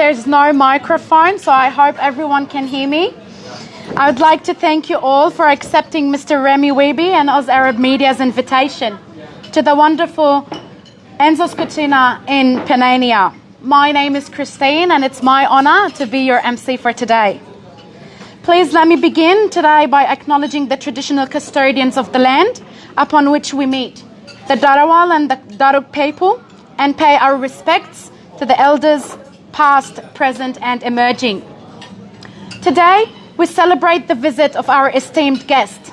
there's no microphone, so I hope everyone can hear me. I would like to thank you all for accepting Mr. Remy Weeby and Oz Arab Media's invitation to the wonderful Enzo's Cucina in Penania. My name is Christine, and it's my honor to be your MC for today. Please let me begin today by acknowledging the traditional custodians of the land upon which we meet, the Darawal and the Darug people, and pay our respects to the elders past, present, and emerging. Today, we celebrate the visit of our esteemed guest,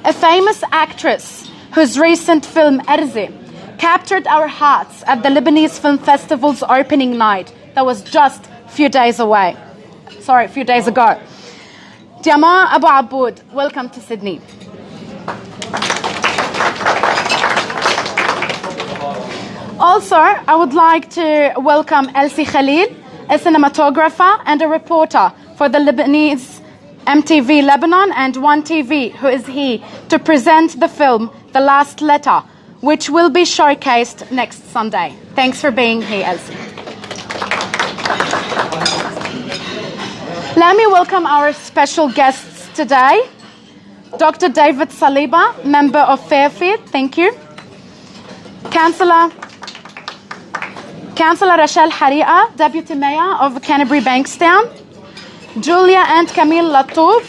a famous actress whose recent film, Elssy, captured our hearts at the Lebanese Film Festival's opening night that was just a few days ago. Diamand Abou Abboud, welcome to Sydney. Also, I would like to welcome Elssy Khalil, a cinematographer and a reporter for the Lebanese MTV Lebanon and One TV, who is here to present the film The Last Letter, which will be showcased next Sunday. Thanks for being here, Elssy. Let me welcome our special guests today. Dr. David Saliba, member of Fairfield, thank you. Councillor Rachel Haria, Deputy Mayor of Canterbury Bankstown. Julia and Camille Latouf,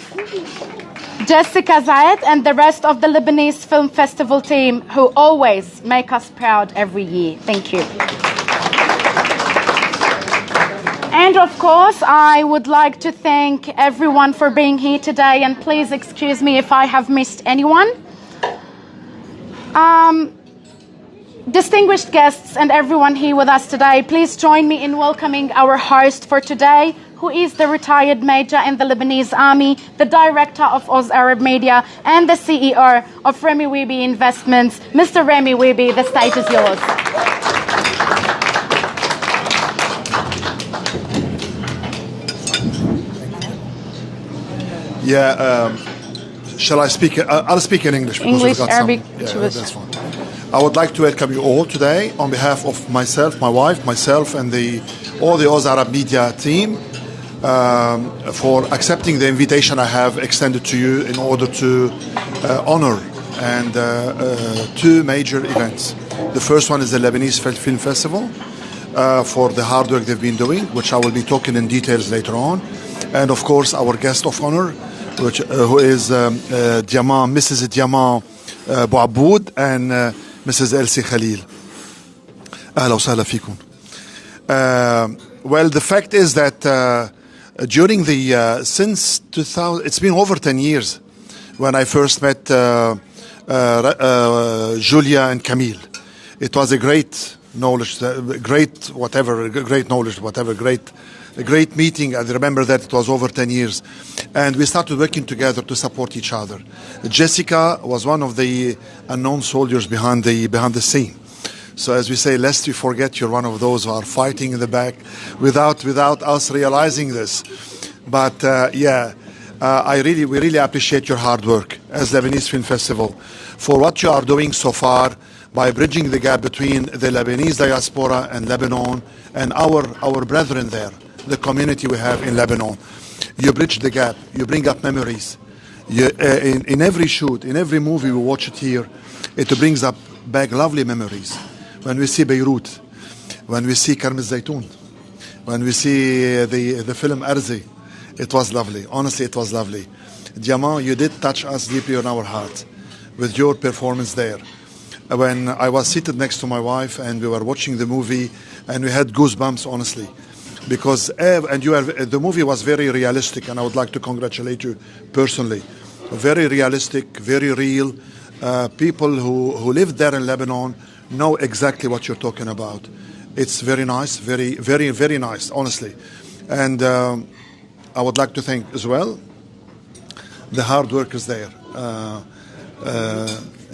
Jessica Zayed, and the rest of the Lebanese Film Festival team who always make us proud every year. Thank you. And of course, I would like to thank everyone for being here today, and please excuse me if I have missed anyone. Distinguished guests and everyone here with us today, please join me in welcoming our host for today, who is the retired major in the Lebanese Army, the director of Oz Arab Media, and the CEO of Remy Weeby Investments. Mr. Remy Weeby, the stage is yours. Shall I speak? I'll speak in English. English, Arabic, that's fine. I would like to welcome you all today on behalf of myself, my wife, myself, and all the Oz Arab Media team for accepting the invitation I have extended to you in order to honor and two major events. The first one is the Lebanese Film Festival for the hard work they've been doing, which I will be talking in details later on. And of course, our guest of honor, who is Mrs. Diamand Abou Abboud and Mrs. Elssy Khalil. أهلا وسهلا فيكم. Well, the fact is that during since 2000, it's been over 10 years when I first met Julia and Camille. It was a great knowledge, a great meeting. I remember that it was over 10 years. And we started working together to support each other. Jessica was one of the unknown soldiers behind the scene. So as we say, lest you forget, you're one of those who are fighting in the back without us realizing this. But we really appreciate your hard work as Lebanese Film Festival for what you are doing so far by bridging the gap between the Lebanese diaspora and Lebanon and our brethren there, the community we have in Lebanon. You bridge the gap. You bring up memories. In every shoot, in every movie we watch it here, it brings up back lovely memories. When we see Beirut, when we see Karm al-Zaytoun, when we see the film Elssy, it was lovely. Honestly, it was lovely. Diamand, you did touch us deeply on our heart with your performance there. When I was seated next to my wife and we were watching the movie, and we had goosebumps, honestly. Because the movie was very realistic, and I would like to congratulate you personally. Very realistic, very real. People who live there in Lebanon know exactly what you're talking about. It's very nice, very, very, very nice, honestly. And I would like to thank as well the hard workers there,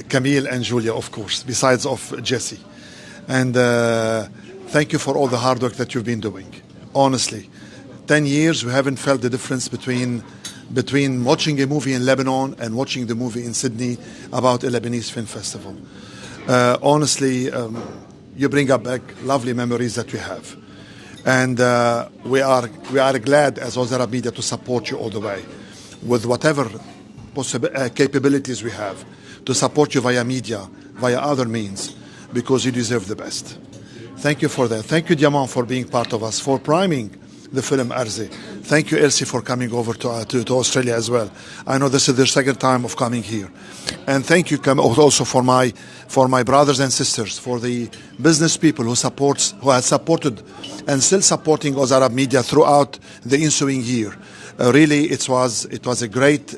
Camille and Julia, of course, besides of Jessie. And thank you for all the hard work that you've been doing. Honestly, 10 years, we haven't felt the difference between watching a movie in Lebanon and watching the movie in Sydney about a Lebanese Film Festival. Honestly, you bring up back lovely memories that we have. And we are glad as Oz Arab Media to support you all the way with whatever capabilities we have to support you via media, via other means, because you deserve the best. Thank you for that. Thank you, Diamand, for being part of us, for priming the film Elssy. Thank you, Elssy, for coming over to Australia as well. I know this is their second time of coming here. And thank you also for my brothers and sisters, for the business people who have supported and still supporting Oz Arab Media throughout the ensuing year. Really, it was a great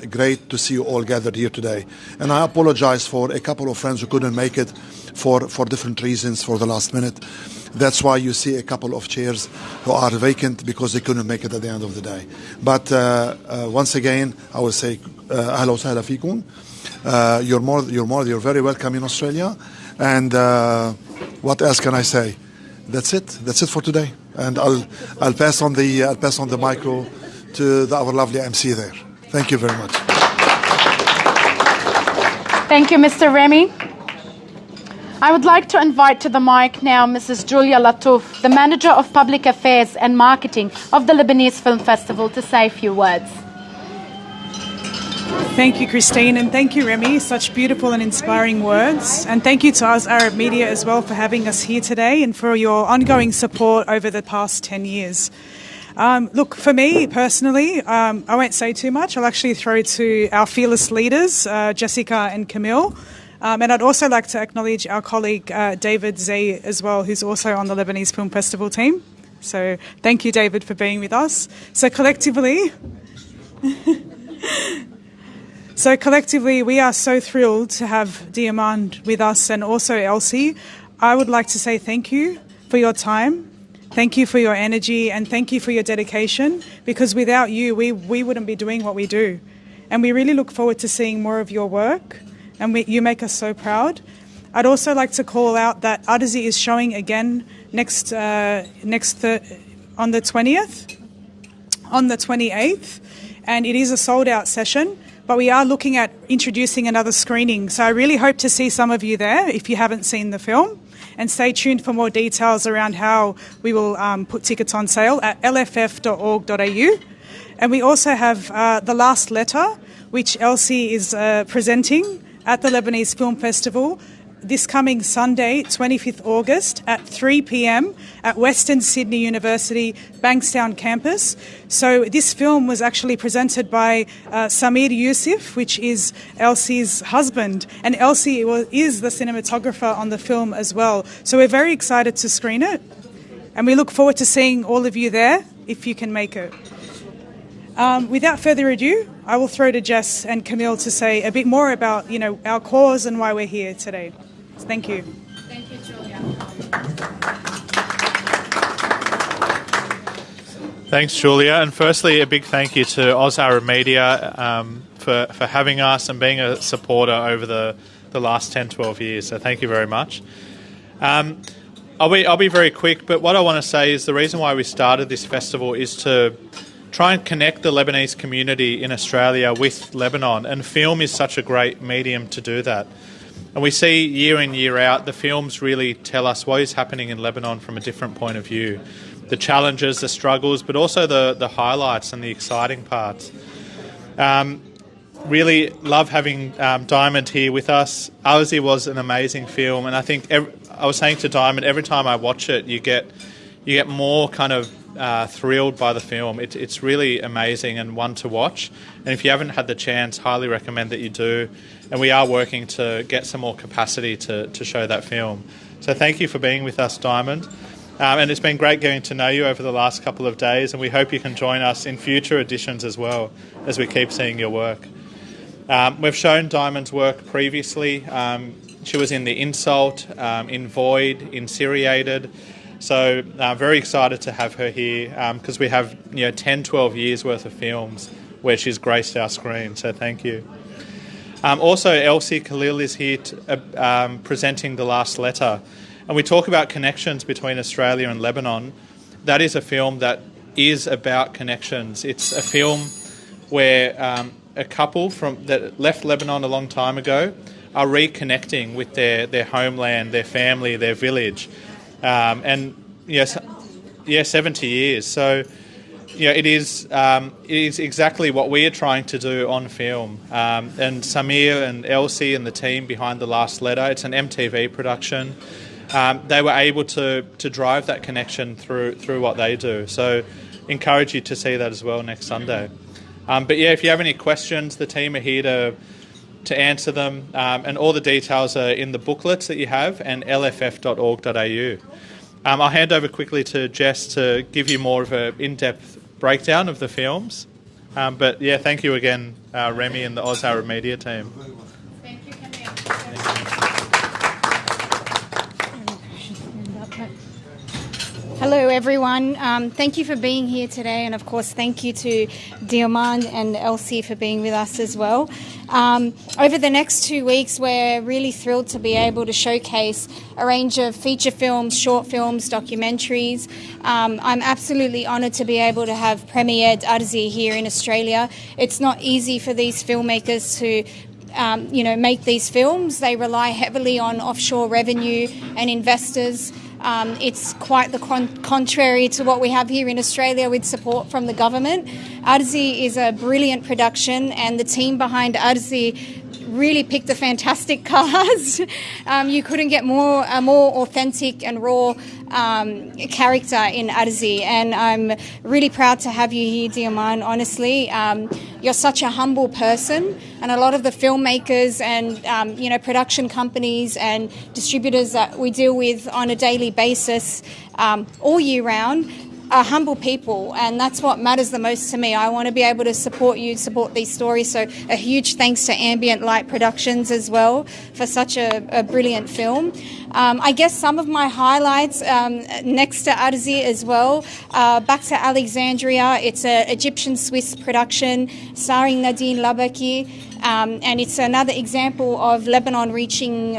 to see you all gathered here today. And I apologize for a couple of friends who couldn't make it for different reasons for the last minute. That's why you see a couple of chairs who are vacant, because they couldn't make it at the end of the day. But once again, I will say, أهلا وسهلا فيكم. You're very welcome in Australia. And what else can I say? That's it. That's it for today. And I'll pass on the micro to our lovely MC there. Thank you very much. Thank you, Mr. Remy. I would like to invite to the mic now Mrs. Julia Latouf, the Manager of Public Affairs and Marketing of the Lebanese Film Festival, to say a few words. Thank you, Christine, and thank you, Remy. Such beautiful and inspiring words. And thank you to Oz Arab Media as well for having us here today and for your ongoing support over the past 10 years. Look, for me personally, I won't say too much. I'll actually throw to our fearless leaders, Jessica and Camille. And I'd also like to acknowledge our colleague, David Zay, as well, who's also on the Lebanese Film Festival team. So thank you, David, for being with us. So collectively, we are so thrilled to have Diamand with us, and also Elssy. I would like to say thank you for your time. Thank you for your energy, and thank you for your dedication, because without you, we wouldn't be doing what we do. And we really look forward to seeing more of your work, and you make us so proud. I'd also like to call out that Elssy is showing again on the 20th, on the 28th, and it is a sold-out session, but we are looking at introducing another screening. So I really hope to see some of you there if you haven't seen the film. And stay tuned for more details around how we will put tickets on sale at lff.org.au. And we also have The Last Letter, which Elssy is presenting at the Lebanese Film Festival this coming Sunday, 25th August at 3 p.m. at Western Sydney University, Bankstown campus. So this film was actually presented by Samir Yusuf, which is Elssy's husband. And Elssy is the cinematographer on the film as well. So we're very excited to screen it. And we look forward to seeing all of you there if you can make it. Without further ado, I will throw to Jess and Camille to say a bit more about, our cause and why we're here today. Thank you. Thank you, Julia. Thanks, Julia. And firstly, a big thank you to Oz Arab Media for having us and being a supporter over the last 10, 12 years. So thank you very much. I'll be very quick, but what I want to say is the reason why we started this festival is to try and connect the Lebanese community in Australia with Lebanon, and film is such a great medium to do that. And we see year in, year out, the films really tell us what is happening in Lebanon from a different point of view. The challenges, the struggles, but also the highlights and the exciting parts. Really love having Diamand here with us. Elssy was an amazing film, and I think I was saying to Diamand, every time I watch it, you get more kind of thrilled by the film. It's really amazing and one to watch. And if you haven't had the chance, highly recommend that you do. And we are working to get some more capacity to show that film. So thank you for being with us, Diamand. And it's been great getting to know you over the last couple of days, and we hope you can join us in future editions as well as we keep seeing your work. We've shown Diamand's work previously. She was in The Insult, in Void, in Seriated. So very excited to have her here because we have 10, 12 years worth of films where she's graced our screen. So thank you. Also, Elssy Khalil is here presenting The Last Letter. And we talk about connections between Australia and Lebanon. That is a film that is about connections. It's a film where a couple that left Lebanon a long time ago are reconnecting with their homeland, their family, their village. And yes, 70 years. So, it is exactly what we are trying to do on film. And Samir and Elssy and the team behind The Last Letter, it's an MTV production. They were able to drive that connection through what they do. So, encourage you to see that as well next Sunday. But if you have any questions, the team are here to answer them. And all the details are in the booklets that you have and lff.org.au. I'll hand over quickly to Jess to give you more of an in-depth breakdown of the films. But thank you again, Remy and the Oz Arab Media team. Thank you, Khalil. Hello, everyone. Thank you for being here today, and of course, thank you to Diamand and Elssy for being with us as well. Over the next 2 weeks, we're really thrilled to be able to showcase a range of feature films, short films, documentaries. I'm absolutely honoured to be able to have premiered Elssy here in Australia. It's not easy for these filmmakers to make these films. They rely heavily on offshore revenue and investors. It's quite the contrary to what we have here in Australia with support from the government. Elssy is a brilliant production, and the team behind Elssy really picked a fantastic cast. You couldn't get a more authentic and raw character in Elssy, and I'm really proud to have you here, Diamand. Honestly, you're such a humble person, and a lot of the filmmakers and production companies and distributors that we deal with on a daily basis all year round are humble people, and that's what matters the most to me. I want to be able to support you, support these stories, so a huge thanks to Ambient Light Productions as well for such a brilliant film. I guess some of my highlights next to Elssy as well, back to Alexandria. It's an Egyptian-Swiss production starring Nadine Labaki. And it's another example of Lebanon reaching,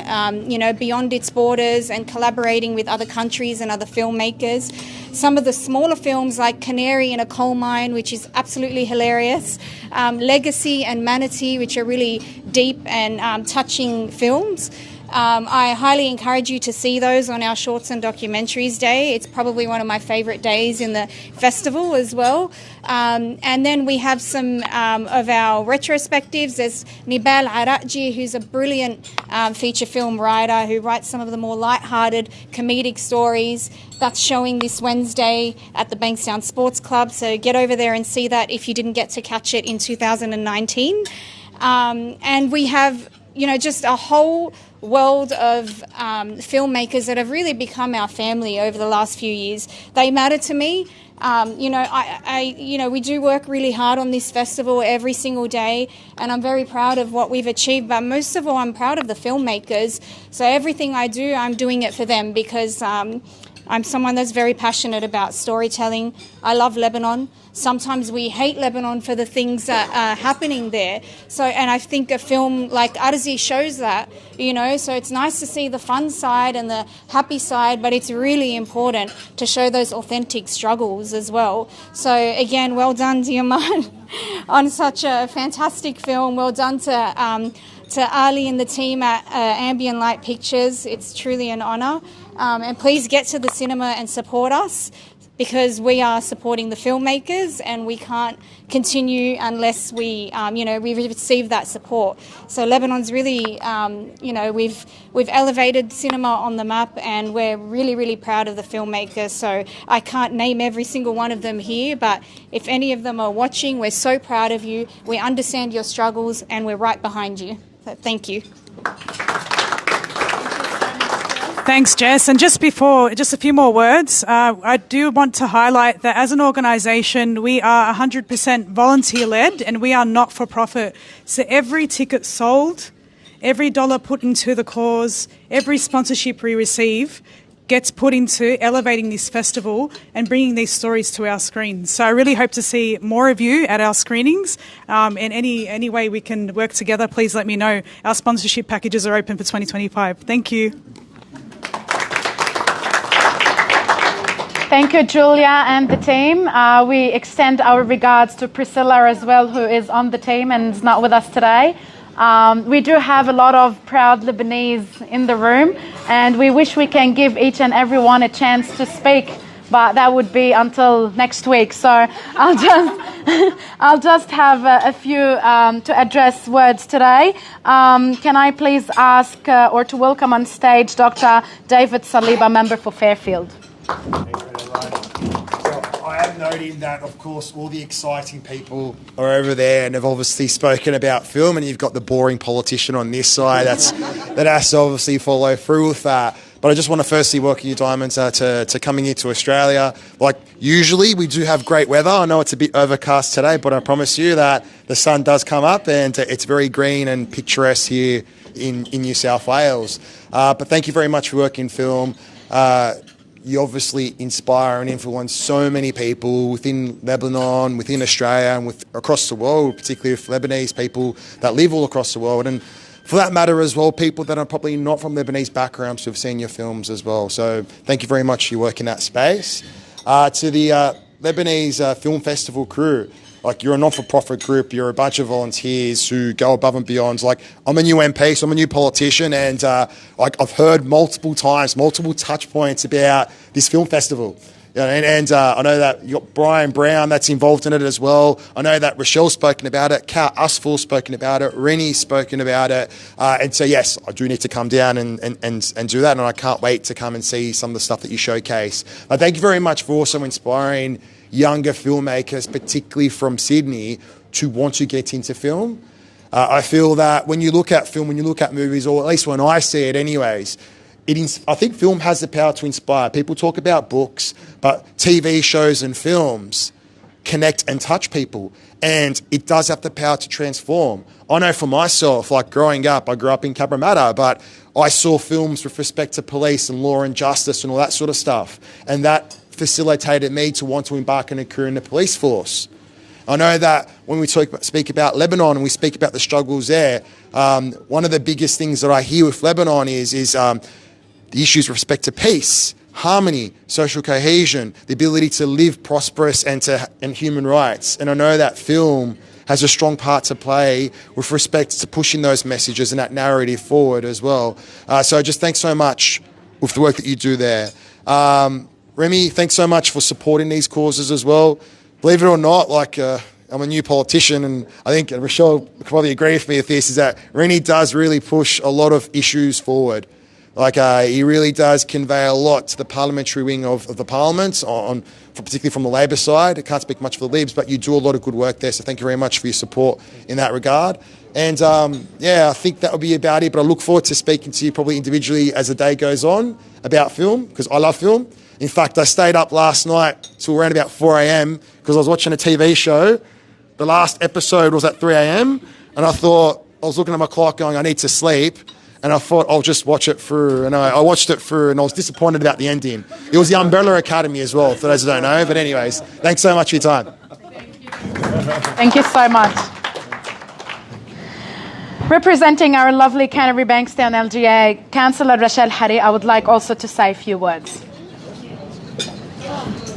beyond its borders and collaborating with other countries and other filmmakers. Some of the smaller films like Canary in a Coal Mine, which is absolutely hilarious, Legacy and Manatee, which are really deep and touching films. I highly encourage you to see those on our Shorts and Documentaries Day. It's probably one of my favourite days in the festival as well. And then we have some of our retrospectives. There's Nibal Araqji, who's a brilliant feature film writer who writes some of the more light-hearted comedic stories. That's showing this Wednesday at the Bankstown Sports Club. So get over there and see that if you didn't get to catch it in 2019. And we have, just a whole world of filmmakers that have really become our family over the last few years. They matter to me. We do work really hard on this festival every single day, and I'm very proud of what we've achieved. But most of all, I'm proud of the filmmakers. So everything I do, I'm doing it for them because I'm someone that's very passionate about storytelling. I love Lebanon. Sometimes we hate Lebanon for the things that are happening there. And I think a film like Elssy shows that, so it's nice to see the fun side and the happy side, but it's really important to show those authentic struggles as well. So again, well done, Diamand, on such a fantastic film. Well done to Ali and the team at Ambient Light Pictures. It's truly an honour. And please get to the cinema and support us, because we are supporting the filmmakers, and we can't continue unless we receive that support. So Lebanon's really, we've elevated cinema on the map, and we're really, really proud of the filmmakers. So I can't name every single one of them here, but if any of them are watching, we're so proud of you. We understand your struggles, and we're right behind you. So thank you. Thanks, Jess. And just a few more words, I do want to highlight that as an organisation, we are 100% volunteer-led, and we are not-for-profit. So every ticket sold, every dollar put into the cause, every sponsorship we receive gets put into elevating this festival and bringing these stories to our screens. So I really hope to see more of you at our screenings. In any way we can work together, please let me know. Our sponsorship packages are open for 2025. Thank you. Thank you, Julia and the team. We extend our regards to Priscilla as well, who is on the team and is not with us today. We do have a lot of proud Lebanese in the room, and we wish we can give each and every one a chance to speak but that would be until next week. So I'll just have a few to address words today. Can I please ask or to welcome on stage Dr. David Saliba, member for Fairfield. I am noting that, of course, all the exciting people are over there and have obviously spoken about film, and you've got the boring politician on this side that has to obviously follow through with that. But I just want to firstly welcome you, Diamond, to coming into Australia. Like, usually we do have great weather. I know it's a bit overcast today, but I promise you that the sun does come up and it's very green and picturesque here in New South Wales. But thank you very much for working in film. You obviously inspire and influence so many people within Lebanon, within Australia, and across the world, particularly with Lebanese people that live all across the world. And for that matter as well, people that are probably not from Lebanese backgrounds who have seen your films as well. So thank you very much for your work in that space. To the Lebanese Film Festival crew, like, you're a non-for-profit group, you're a bunch of volunteers who go above and beyond. Like, I'm a new MP, so I'm a new politician, and like, I've heard multiple times, multiple touch points about this film festival. You know, and I know that you got Brian Brown that's involved in it as well. I know that Rochelle's spoken about it, Cal Usful's spoken about it, Rennie's spoken about it. And so, yes, I do need to come down and do that, and I can't wait to come and see some of the stuff that you showcase. Thank you very much for also inspiring younger filmmakers, particularly from Sydney, to want to get into film. I feel that when you look at film, when you look at movies, or at least when I see it anyways, I think film has the power to inspire. People talk about books, but TV shows and films connect and touch people, and it does have the power to transform. I know for myself, like, growing up, I grew up in Cabramatta, but I saw films with respect to police and law and justice and all that sort of stuff, and that facilitated me to want to embark on a career in the police force. I know that when we speak about Lebanon and we speak about the struggles there, one of the biggest things that I hear with Lebanon is the issues with respect to peace, harmony, social cohesion, the ability to live prosperous and human rights. And I know that film has a strong part to play with respect to pushing those messages and that narrative forward as well. So just thanks so much with the work that you do there. Remy, thanks so much for supporting these causes as well. Believe it or not, like, I'm a new politician, and I think Rochelle could probably agree with me with this, is that Rennie does really push a lot of issues forward. Like, he really does convey a lot to the parliamentary wing of the parliament, particularly from the Labor side. I can't speak much for the Libs, but you do a lot of good work there, so thank you very much for your support in that regard. And yeah, I think that will be about it, but I look forward to speaking to you probably individually as the day goes on about film, because I love film. In fact, I stayed up last night till around about 4 a.m. because I was watching a TV show. The last episode was at 3 a.m. and I was looking at my clock going, I need to sleep. And I thought I'll just watch it through. And I watched it through, and I was disappointed about the ending. It was the Umbrella Academy as well, for those who don't know. But anyways, thanks so much for your time. Thank you so much. Representing our lovely Canterbury Bankstown LGA, Councillor Rochelle Harry, I would like also to say a few words.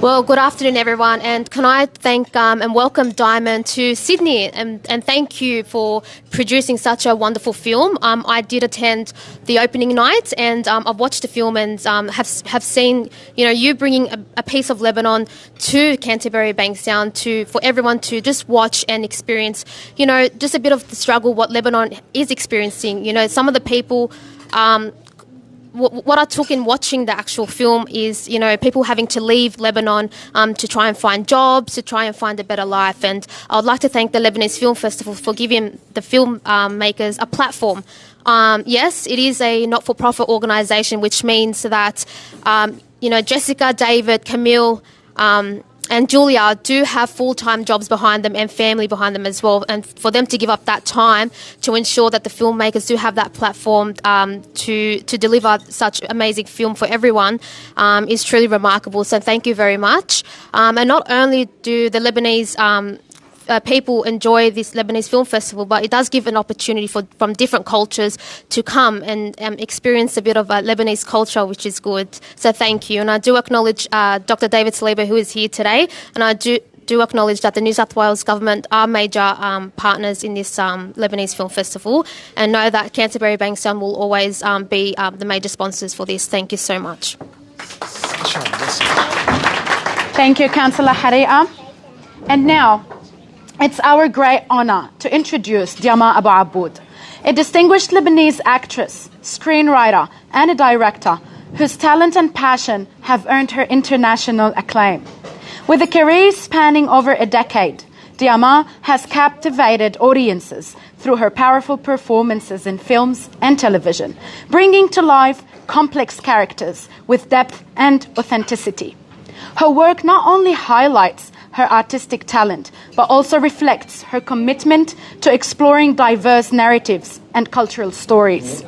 Well, good afternoon, everyone, and can I thank and welcome Diamond to Sydney, and thank you for producing such a wonderful film. I did attend the opening night, and I've watched the film and have seen, you bringing a piece of Lebanon to Canterbury Bankstown for everyone to just watch and experience, just a bit of the struggle what Lebanon is experiencing. Some of the people. What I took in watching the actual film is, people having to leave Lebanon to try and find jobs, to try and find a better life. And I would like to thank the Lebanese Film Festival for giving the film makers a platform. Yes, it is a not-for-profit organisation, which means that, Jessica, David, Camille, and Julia do have full-time jobs behind them and family behind them as well. And for them to give up that time to ensure that the filmmakers do have that platform to deliver such amazing film for everyone is truly remarkable. So thank you very much. And not only do the Lebanese people enjoy this Lebanese Film Festival, but it does give an opportunity from different cultures to come and experience a bit of Lebanese culture, which is good. So thank you. And I do acknowledge Dr. David Saliba, who is here today, and I do acknowledge that the New South Wales government are major partners in this Lebanese Film Festival, and know that Canterbury Bankstown will always be the major sponsors for this. Thank you so much. Thank you, Councillor Haria. And now, it's our great honor to introduce Diamand Abou Abboud, a distinguished Lebanese actress, screenwriter, and a director whose talent and passion have earned her international acclaim. With a career spanning over a decade, Diamand has captivated audiences through her powerful performances in films and television, bringing to life complex characters with depth and authenticity. Her work not only highlights her artistic talent, but also reflects her commitment to exploring diverse narratives and cultural stories.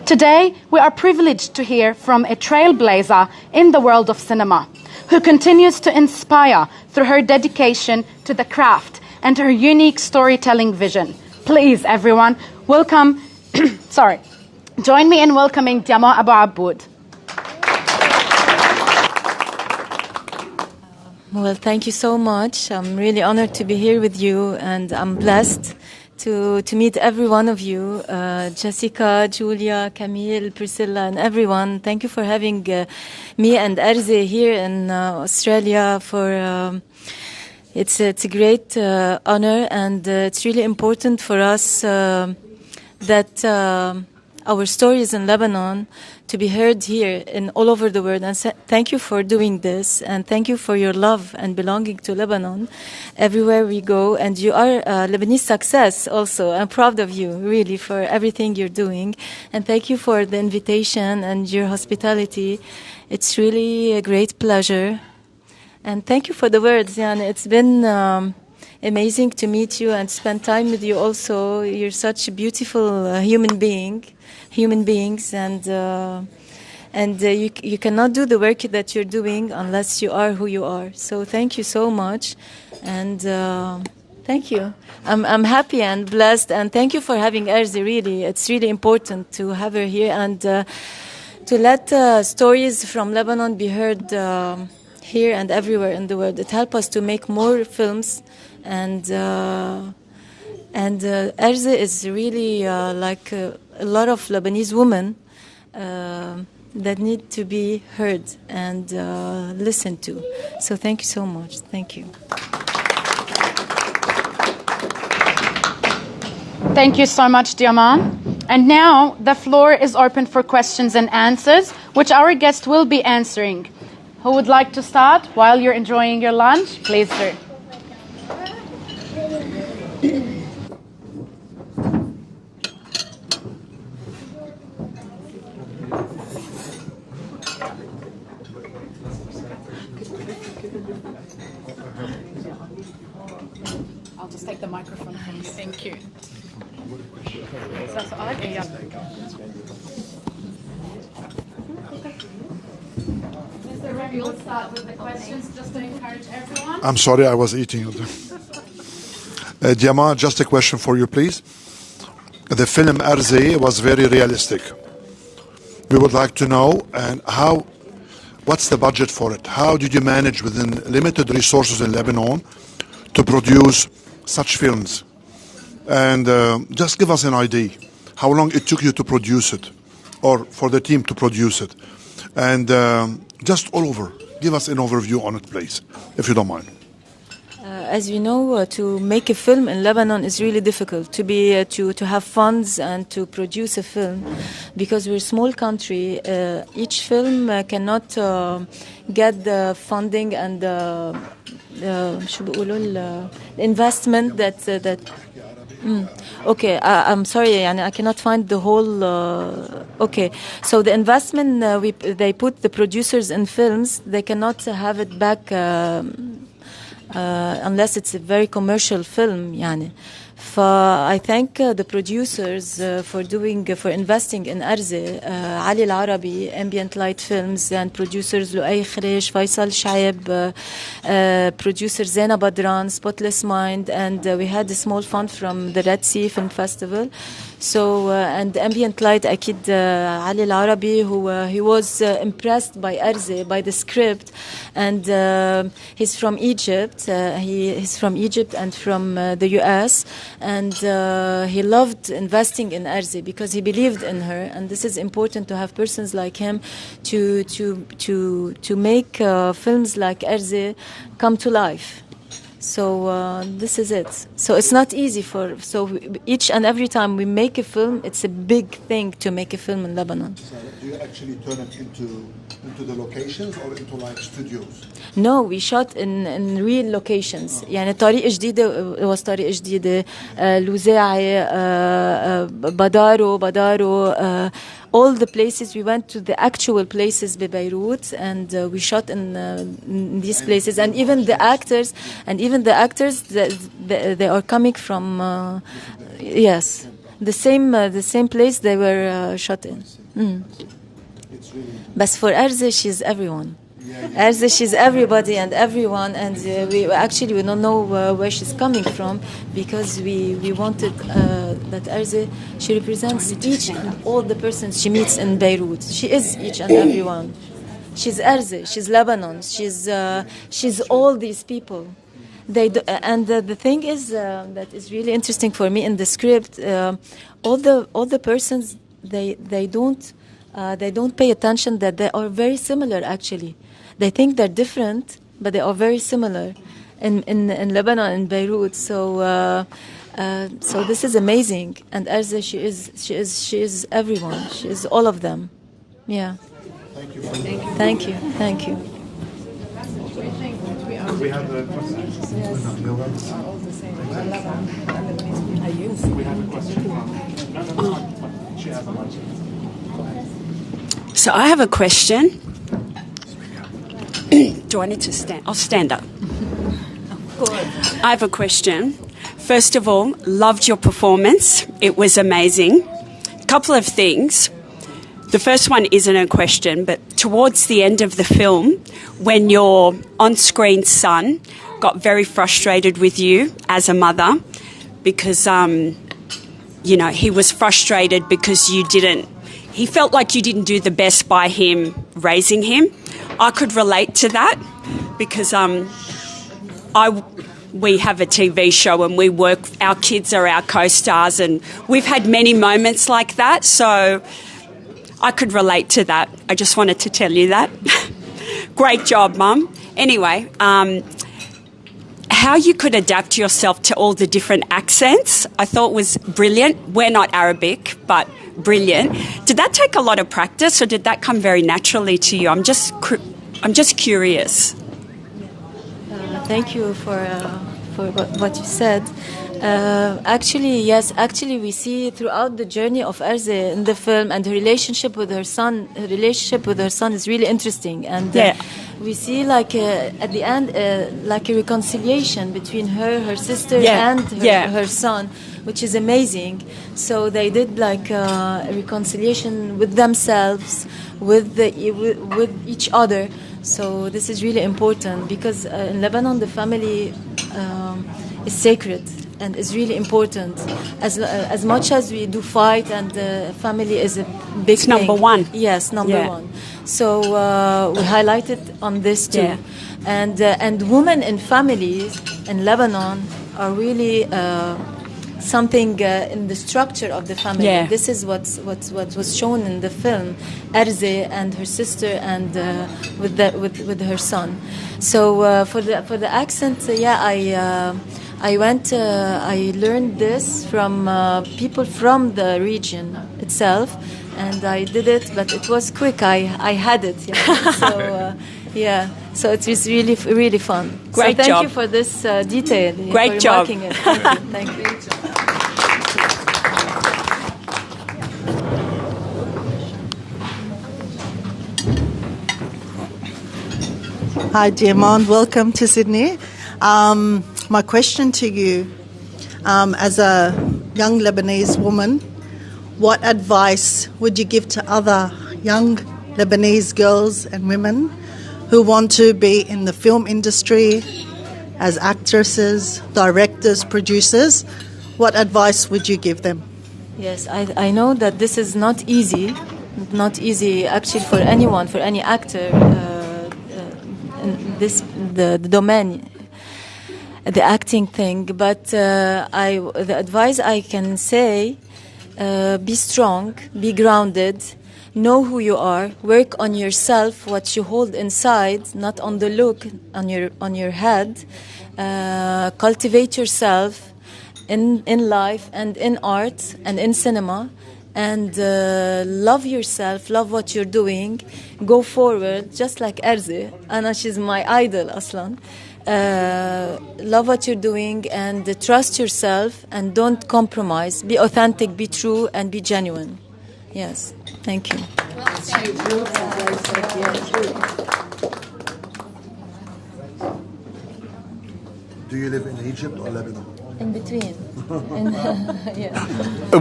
Today, we are privileged to hear from a trailblazer in the world of cinema, who continues to inspire through her dedication to the craft and her unique storytelling vision. Please, everyone, welcome, join me in welcoming Diamand Abou Abboud. Well, thank you so much. I'm really honored to be here with you, and I'm blessed to meet every one of you, Jessica, Julia, Camille, Priscilla, and everyone. Thank you for having me and Elssy here in Australia. It's a great honor, and it's really important for us that our stories in Lebanon to be heard here in all over the world. And thank you for doing this, and thank you for your love and belonging to Lebanon everywhere we go. And you are a Lebanese success also. I'm proud of you, really, for everything you're doing. And thank you for the invitation and your hospitality. It's really a great pleasure. And thank you for the words, Jan. It's been amazing to meet you and spend time with you also. You're such a beautiful human beings, and you cannot do the work that you're doing unless you are who you are. So thank you so much, and thank you. I'm happy and blessed, and thank you for having Elssy. Really, it's really important to have her here and to let stories from Lebanon be heard here and everywhere in the world. It helps us to make more films, and Elssy is really like a lot of Lebanese women that need to be heard and listened to. So thank you so much. Thank you. Thank you so much, Diamand. And now the floor is open for questions and answers, which our guest will be answering. Who would like to start while you're enjoying your lunch? Please do. I'll just take the microphone from you. Thank you. We'll start with the questions just to encourage everyone. I'm sorry, I was eating. Diamand, just a question for you, please. The film Elssy was very realistic. We would like to know what's the budget for it? How did you manage within limited resources in Lebanon to produce such films? And just give us an idea how long it took you to produce it, or for the team to produce it. And just all over, give us an overview on it, please, if you don't mind. As you know, to make a film in Lebanon is really difficult. To have funds and to produce a film, because we're a small country. Each film cannot get the funding and the investment that. Okay, I'm sorry, I cannot find the whole. Okay, so the investment they put the producers in films, they cannot have it back unless it's a very commercial film. I thank the producers for investing in Elssy, Ali Al-Arabi, Ambient Light Films, and producers Luay Khresh, Faisal Shaib, producer Zaina Badran, Spotless Mind, and we had a small fund from the Red Sea Film Festival. So and Ambient Light, Akid Ali Al-Arabi, he was impressed by Elssy, by the script, and he's from Egypt. He's from Egypt and from the US. and he loved investing in Elssy because he believed in her, and this is important to have persons like him to make films like Elssy come to life. So this is it. So it's not easy each and every time we make a film, it's a big thing to make a film in Lebanon. So do you actually turn it into the locations or into like studios? No, we shot in real locations. يعني طريق جديدة was طريق جديدة لوزاعي بدارو all the places. We went to the actual places in Beirut, and we shot in these places, and even the actors they are coming from yes, the same place they were shot in. But for Elssy, she's everyone. Elssy, she's everybody and everyone, and we don't know where she's coming from, because we wanted that Elssy, she represents each and all the persons she meets in Beirut. She is each and everyone. She's Elssy, she's Lebanon, she's all these people. The thing is that is really interesting for me in the script. All the persons they don't pay attention that they are very similar. Actually, they think they're different, but they are very similar in Lebanon and Beirut. So this is amazing. And Elssy, she is everyone. She is all of them. Yeah. Thank you. Thank you. We have a question. So I have a question. Do I need to stand? I'll stand up. I have a question. First of all, loved your performance. It was amazing. A couple of things. The first one isn't a question, but towards the end of the film, when your on-screen son got very frustrated with you as a mother because, he was frustrated because he felt like you didn't do the best by him raising him. I could relate to that because we have a TV show and our kids are our co-stars, and we've had many moments like that, so I could relate to that. I just wanted to tell you that. Great job, Mum. Anyway, how you could adapt yourself to all the different accents, I thought was brilliant. We're not Arabic, but brilliant. Did that take a lot of practice, or did that come very naturally to you? I'm just curious. Thank you for what you said. Actually, we see throughout the journey of Elssy in the film, and her relationship with her son. Her relationship with her son is really interesting, and we see at the end like a reconciliation between her sister, and her son, which is amazing. So they did like a reconciliation with themselves, with each other. So this is really important because in Lebanon the family is sacred and is really important. As much as we do fight, and family is a big thing. Number one. Yes, number one. So we highlighted on this too. Yeah. And women in families in Lebanon are really something in the structure of the family. Yeah. This is what was shown in the film. Elssy and her sister, and with her son. So for the accent, I learned this from people from the region itself, and I did it, but it was quick. I had it. So it was really fun. Great so thank job. you for this detail. Great for job. It. Thank you. Hi, Diamand. Welcome to Sydney. My question to you, as a young Lebanese woman, what advice would you give to other young Lebanese girls and women who want to be in the film industry as actresses, directors, producers? What advice would you give them? Yes, I know that this is not easy actually for anyone, for any actor in the domain. the acting thing. But the advice I can say, be strong, be grounded, know who you are, work on yourself, what you hold inside, not on the look on your head. Cultivate yourself in life and in art and in cinema, and love yourself, love what you're doing, go forward, just like Elssy. Anna, she's my idol, aslan. Love what you're doing and trust yourself and don't compromise. Be authentic, be true, and be genuine. Yes, thank you. Do you live in Egypt or Lebanon? In between.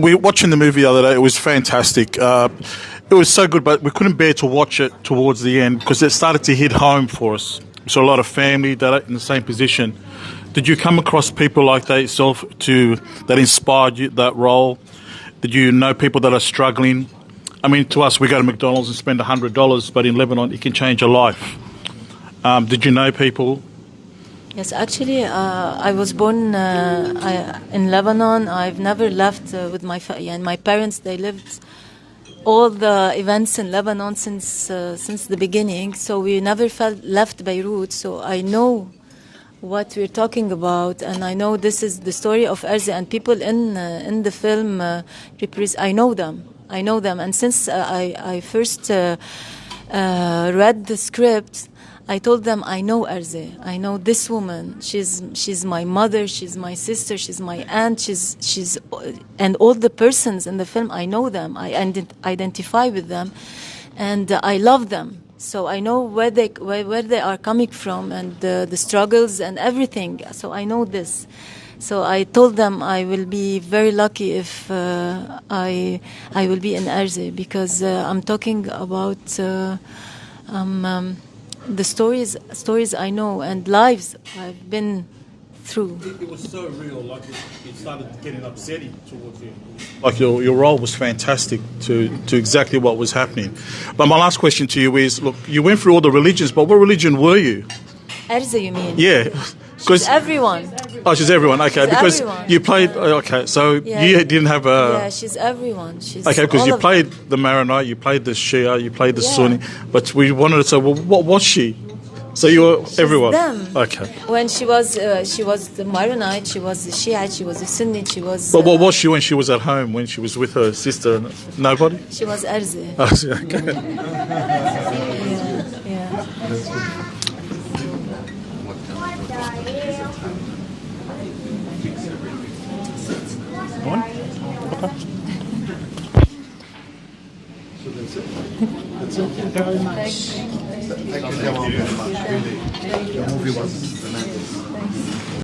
We were watching the movie the other day. It was fantastic. It was so good, but we couldn't bear to watch it towards the end because it started to hit home for us. So a lot of family that are in the same position. Did you come across people like that yourself that inspired you, that role? Did you know people that are struggling? I mean, to us, we go to McDonald's and spend $100, but in Lebanon, it can change a life. Did you know people? Yes, actually, I was born in Lebanon. I've never left with my family, and my parents, they lived all the events in Lebanon since the beginning. So we never left Beirut. So I know what we're talking about, and I know this is the story of Elssy, and people in the film. I know them. And since I first read the script, I told them, I know Elssy. I know this woman. She's my mother. She's my sister. She's my aunt. She's and all the persons in the film. I know them. I identify with them, and I love them. So I know where they are coming from and the struggles and everything. So I know this. So I told them I will be very lucky if I will be in Elssy, because I'm talking about. The stories I know and lives I've been through. It was so real, like it started getting upsetting towards you. Like your role was fantastic to exactly what was happening. But my last question to you is, look, you went through all the religions, but what religion were you? Elssy, you mean? Yeah. She's everyone. Oh, she's everyone. Okay, she's because everyone. You played. Okay, so you didn't have a. Yeah, she's everyone. She's okay, because you played them. the Maronite, you played the Shia, you played the Sunni, but we wanted to say, well, what was she? So you were everyone. Them. Okay. When she was the Maronite, she was the Shiite, she was the Sunni, she was. But what was she when she was at home? When she was with her sister? Nobody. She was Elssy. Oh, okay. Yeah. One? Okay. So that's it. That's it. Thank you very much. Thank you very much. Really, the movie was tremendous.